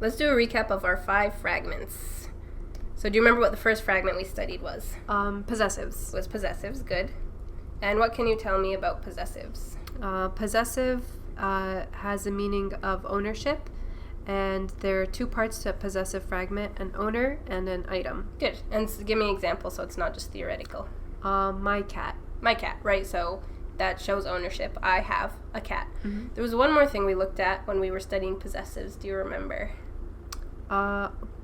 Let's do a recap of our 5 fragments. So do you remember what the first fragment we studied was? Possessives. Was possessives, good. And what can you tell me about possessives? Possessive has a meaning of ownership, and there are 2 parts to a possessive fragment, an owner and an item. Good. And give me an example so it's not just theoretical. My cat. My cat, right? So that shows ownership. I have a cat. Mm-hmm. There was one more thing we looked at when we were studying possessives. Do you remember?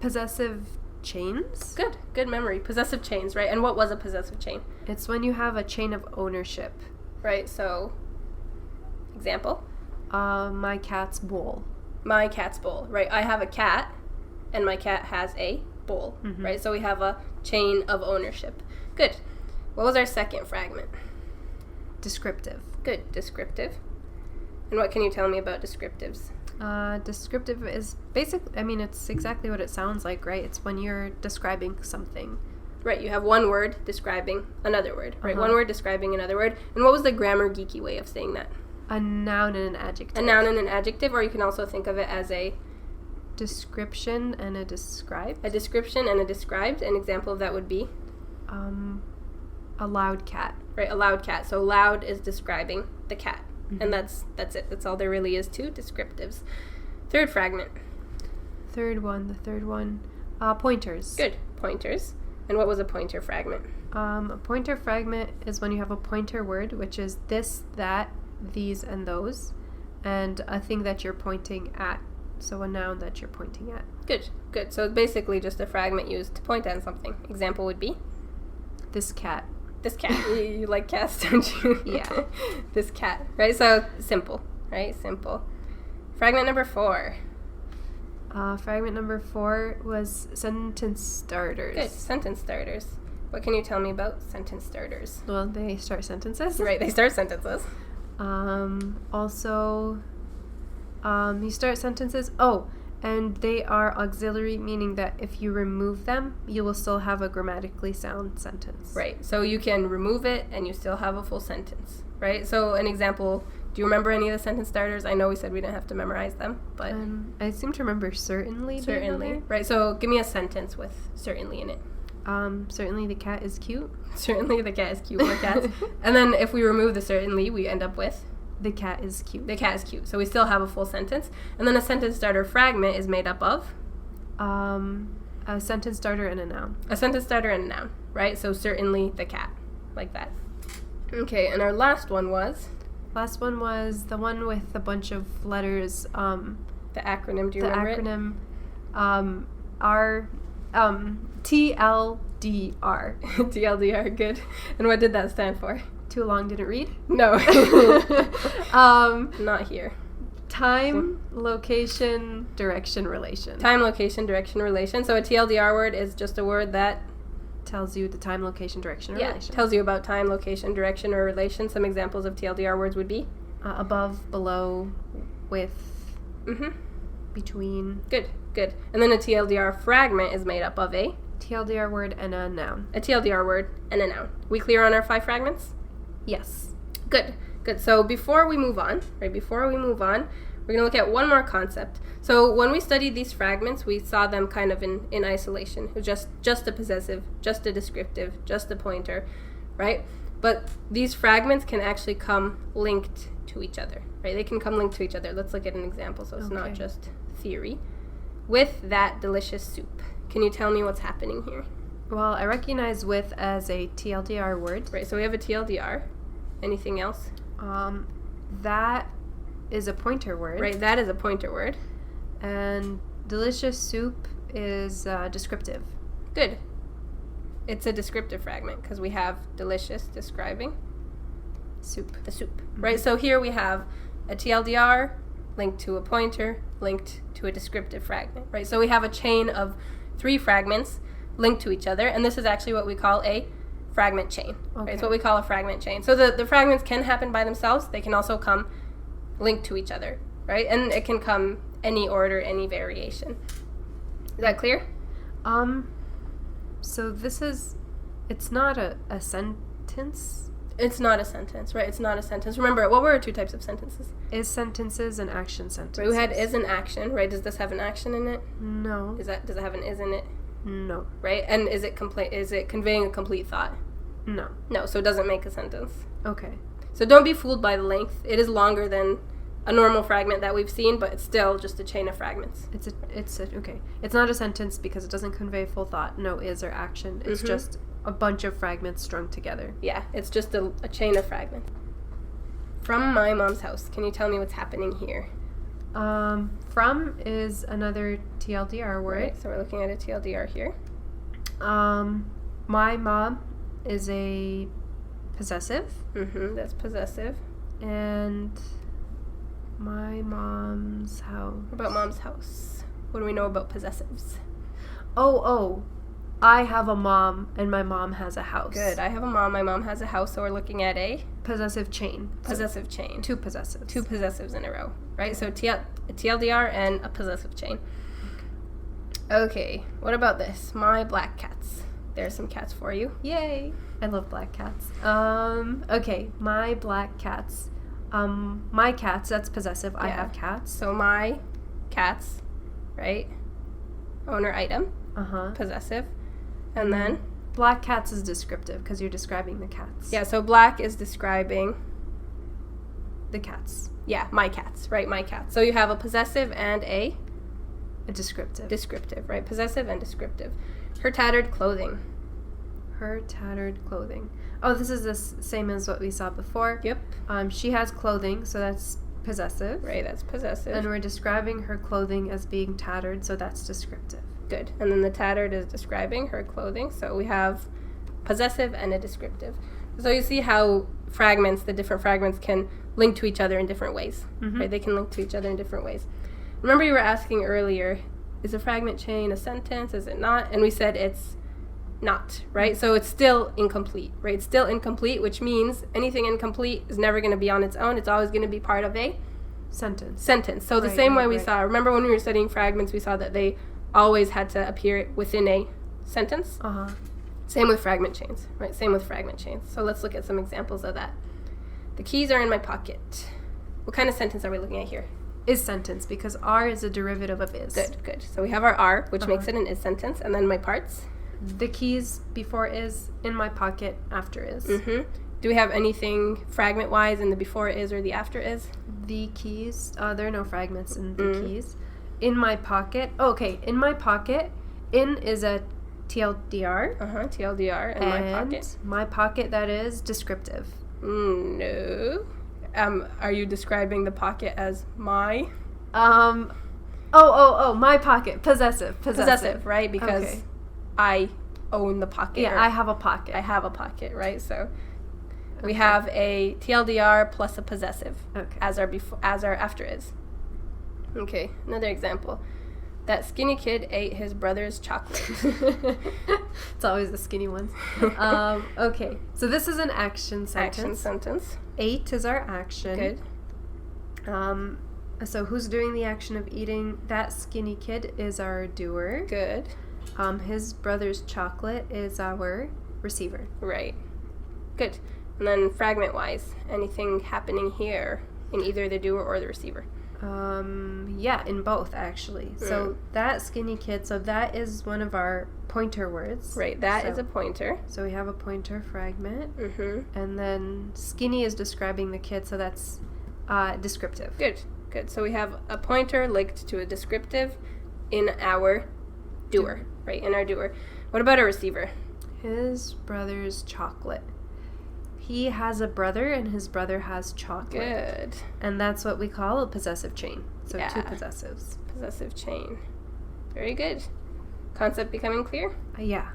Possessive chains. Good memory. Possessive chains, right? And what was a possessive chain? It's when you have a chain of ownership. Right, so example? My cat's bowl. My cat's bowl, right? I have a cat, and my cat has a bowl, Mm-hmm. right? So we have a chain of ownership. Good. What was our second fragment? Descriptive. Good, descriptive. And what can you tell me about descriptives? Descriptive is it's exactly what it sounds like, right? It's when you're describing something. Right, you have one word describing another word, right? Uh-huh. One word describing another word. And what was the grammar geeky way of saying that? A noun and an adjective. A noun and an adjective, or you can also think of it as a description and a described. A description and a described. An example of that would be? A loud cat. Right, a loud cat. So loud is describing the cat. Mm-hmm. And that's it. That's all there really is to descriptives. Third fragment. The third one. Pointers. Good. Pointers. And what was a pointer fragment? A pointer fragment is when you have a pointer word, which is this, that, these, and those, and a thing that you're pointing at. So a noun that you're pointing at. Good. So it's basically just a fragment used to point at something. Example would be? This cat. This cat. You like cats, don't you? Yeah. This cat. Right? So simple. Right? Simple. Fragment number 4. Fragment number 4 was sentence starters. Good. Sentence starters. What can you tell me about sentence starters? Well, they start sentences. Right, they start sentences. Also, you start sentences. Oh, and they are auxiliary, meaning that if you remove them, you will still have a grammatically sound sentence. Right, so you can remove it and you still have a full sentence, right? So an example, do you remember any of the sentence starters? I know we said we didn't have to memorize them, but... I seem to remember certainly. Certainly, right, so give me a sentence with certainly in it. Certainly the cat is cute. Certainly the cat is cute, more cats. And then if we remove the certainly, we end up with? The cat is cute. The cat is cute. So we still have a full sentence. And then a sentence starter fragment is made up of? A sentence starter and a noun. A sentence starter and a noun, right? So certainly the cat, like that. Okay, and our last one was? Last one was the one with a bunch of letters. The acronym, do you remember it? The acronym, TLDR. TLDR, good. And what did that stand for? Too long, didn't read? No. Not here. Time, location, direction, relation. Time, location, direction, relation. So a TLDR word is just a word that tells you the time, location, direction, or relation. Tells you about time, location, direction, or relation. Some examples of TLDR words would be? Above, below, with, between. Good. And then a TLDR fragment is made up of a? TLDR word and a noun. A TLDR word and a noun. We clear on our 5 fragments? Yes. Good. So before we move on, we're going to look at one more concept. So when we studied these fragments, we saw them kind of in isolation. It was just a possessive, just a descriptive, just a pointer, right? But these fragments can actually come linked to each other, right? They can come linked to each other. Let's look at an example so it's not just theory. With that delicious soup. Can you tell me what's happening here? Well, I recognize with as a TLDR word. Right, so we have a TLDR. Anything else? That is a pointer word. Right, that is a pointer word. And delicious soup is descriptive. Good. It's a descriptive fragment because we have delicious describing soup. The soup. Right, so here we have a TLDR linked to a pointer linked to a descriptive fragment. Right, so we have a chain of 3 fragments linked to each other, and this is actually what we call a fragment chain. Okay. Right? It's what we call a fragment chain. So the fragments can happen by themselves. They can also come linked to each other, right? And it can come any order, any variation. Is that clear? So it's not a sentence? It's not a sentence, right? It's not a sentence. Remember, what were our two types of sentences? Is sentences and action sentences. Right, we had is an action, right? Does this have an action in it? No. Does it have an is in it? No. Right? And is it conveying a complete thought? No. No, so it doesn't make a sentence. Okay. So don't be fooled by the length. It is longer than a normal fragment that we've seen, but it's still just a chain of fragments. Okay. It's not a sentence because it doesn't convey full thought. No is or action. It's just a bunch of fragments strung together. Yeah, it's just a chain of fragments. From my mom's house. Can you tell me what's happening here? From is another TLDR word. Right, so we're looking at a TLDR here. My mom is a possessive. That's possessive. And my mom's house. What about mom's house? What do we know about possessives? Oh. I have a mom, and my mom has a house. Good. I have a mom, my mom has a house, so we're looking at a possessive chain. Possessive chain. Two possessives. Two possessives in a row, right? So a TLDR and a possessive chain. Okay, what about this? My black cats. There's some cats for you. Yay! I love black cats. Okay, my black cats. My cats, that's possessive. Yeah. I have cats. So my cats, right? Owner item. Possessive. And then? Black cats is descriptive because you're describing the cats. Yeah, so black is describing the cats. Yeah, my cats, right? My cats. So you have a possessive and a descriptive. Descriptive, right? Possessive and descriptive. Her tattered clothing. Her tattered clothing. Oh, this is the same as what we saw before. Yep. She has clothing, so that's possessive. Right, that's possessive. And we're describing her clothing as being tattered, so that's descriptive. Good. And then the tattered is describing her clothing. So we have possessive and a descriptive. So you see how the different fragments can link to each other in different ways. Right? They can link to each other in different ways. Remember you were asking earlier, is a fragment chain a sentence? Is it not? And we said it's not, right? So it's still incomplete, right? It's still incomplete, which means anything incomplete is never going to be on its own. It's always going to be part of a sentence. So the same way we saw, remember when we were studying fragments, we saw that they always had to appear within a sentence. Same with fragment chains, right? Same with fragment chains. So let's look at some examples of that. The keys are in my pocket. What kind of sentence are we looking at here? Is sentence, because are is a derivative of is. Good. So we have our are, which makes it an is sentence, and then my parts. The keys before is, in my pocket after is. Do we have anything fragment-wise in the before is or the after is? The keys, there are no fragments in the keys. In my pocket. Oh, okay. In my pocket. In is a TLDR. TLDR in my pocket. My pocket, that is descriptive. No. Are you describing the pocket as my? My pocket. Possessive, right? Because I own the pocket. Yeah, I have a pocket. I have a pocket, right? So we have a TLDR plus a possessive as our after is. Okay, another example. That skinny kid ate his brother's chocolate. It's always the skinny ones. Okay, so this is an action sentence. Ate is our action. Good. So who's doing the action of eating? That skinny kid is our doer. Good. His brother's chocolate is our receiver. Right. Good. And then fragment-wise, anything happening here in either the doer or the receiver? Yeah, in both, actually. So that skinny kid, so that is one of our pointer words. Right, that is a pointer. So we have a pointer fragment. And then skinny is describing the kid, so that's descriptive. Good. So we have a pointer linked to a descriptive in our doer, right, in our doer. What about a receiver? His brother's chocolate. He has a brother, and his brother has chocolate. Good. And that's what we call a possessive chain. So two possessives. Possessive chain. Very good. Concept becoming clear? Yeah.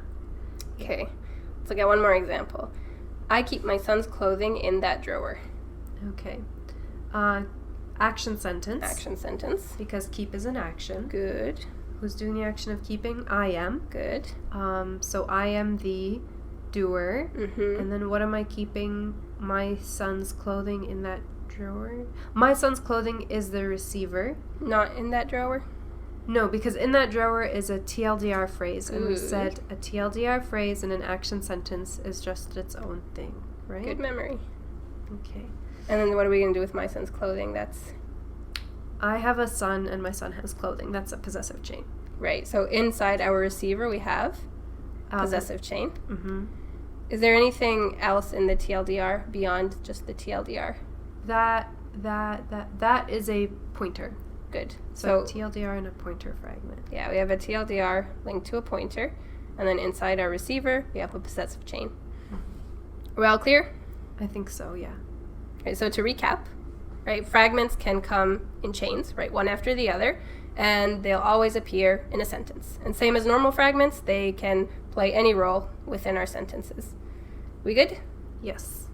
Okay. Let's look at one more example. I keep my son's clothing in that drawer. Okay. Action sentence. Action sentence. Because keep is an action. Good. Who's doing the action of keeping? I am. Good. So I am the doer. And then what am I keeping my son's clothing in that drawer? My son's clothing is the receiver. Not in that drawer? No, because in that drawer is a TLDR phrase. And we said a TLDR phrase in an action sentence is just its own thing. right? Good memory. Okay. And then what are we going to do with my son's clothing? That's... I have a son and my son has clothing. That's a possessive chain. Right. So inside our receiver, we have possessive chain. Mm-hmm. Is there anything else in the TLDR beyond just the TLDR? That is a pointer. Good. So TLDR and a pointer fragment. Yeah, we have a TLDR linked to a pointer. And then inside our receiver, we have a possessive chain. Are we all clear? I think so, yeah. Right, so to recap, right, fragments can come in chains, right, one after the other, and they'll always appear in a sentence. And same as normal fragments, they can play any role within our sentences. We good? Yes.